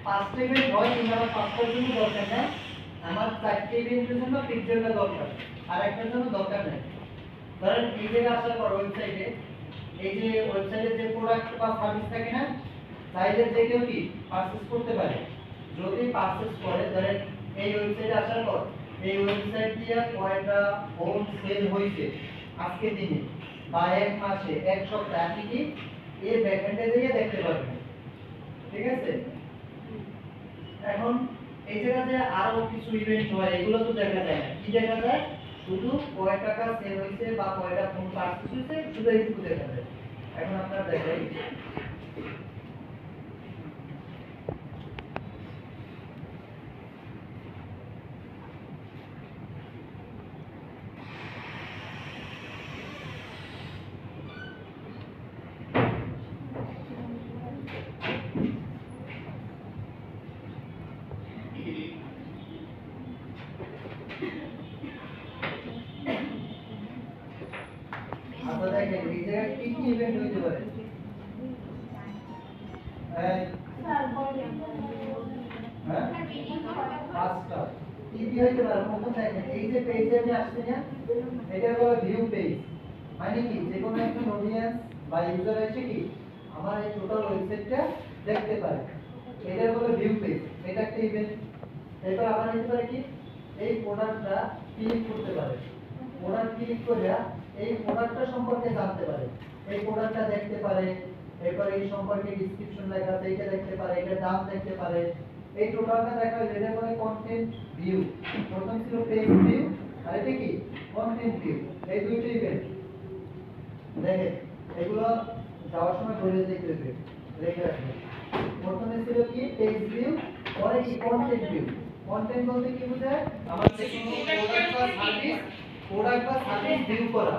পাঁচটা ইভেন্ট হয় কিন্তু আমার পাঁচটার জন্য দরকার না, আমার চারটে ইভেন্টের জন্য পিক্সেলটা দরকার, আর একটার জন্য দরকার নেই। ধরেন এই জায়গায় আসার পর ওয়েবসাইটে, এই যে ওয়েবসাইটে যে প্রোডাক্ট বা সার্ভিস থাকে না, চাইলে যে কেউ কি পারচেজ করতে পারে। যদি পারচেজ করে, ধরেন এই ওয়েবসাইটে আসার পর এই ওয়েবসাইট দিয়ে কয়টা হোম সেল হয়েছে আজকে দিনে বা এক মাসে এক সপ্তাহে, আপনি কি এই ব্যাকএন্ডে গিয়ে দেখতে পারবেন। ঠিক আছে? এখন এই জায়গাতে আরো কিছু ইভেন্ট হয়, এগুলো তো দেখা যায় না। কি দেখা যায়? শুধু কয় টাকা সেল হয়েছে বা কয়টা ফোন পারচেজ হয়েছে, শুধু এইটুকু দেখা যায়। এখন আপনারা দেখাই, আপনারা দেখেন এই জায়গায় কি কি ইভেন্ট হইতে পারে। হ্যাঁ, পাঁচটা কি কি হইতে পারে প্রথম দেখেন, এই যে পেজে আমি আসছি না, এটা হলো ভিউ পেজ। মানে কি, যে কোনো একজন অডিয়েন্স বা ইউজার এসে কি আমার এই টোটাল ওয়েবসাইটটা দেখতে পারে, এটা হলো ভিউ পেজ, এটা একটা ইভেন্ট। এরপর আবার হইতে পারে কি, এই প্রোডাক্টটা ক্লিক করতে পারে, প্রোডাক্ট ক্লিক করে এই প্রোডাক্টটা সম্পর্কে জানতে পারে, এই প্রোডাক্টটা দেখতে পারে, এরপর এই সম্পর্কে ডেসক্রিপশন লেখা আছে এটা দেখতে পারে, এটার দাম দেখতে পারে। এই টোটালটা দেখা হয়, এটা বলে কন্টেন্ট ভিউ। প্রথম ছিল পেজ ভিউ, আর এটা কি কন্টেন্ট ভিউ। এই দুইটা ইভেন্ট দেখেন, এগুলো যাওয়ার সময় ধরে দেখতে হবে, রেখে রাখবেন। প্রথমে ছিল কি পেজ ভিউ, পরে কি কন্টেন্ট ভিউ। কন্টেন্ট বলতে কি বোঝায়? আমার যে কোনো প্রোডাক্ট বা সার্ভিস ভিউ করা,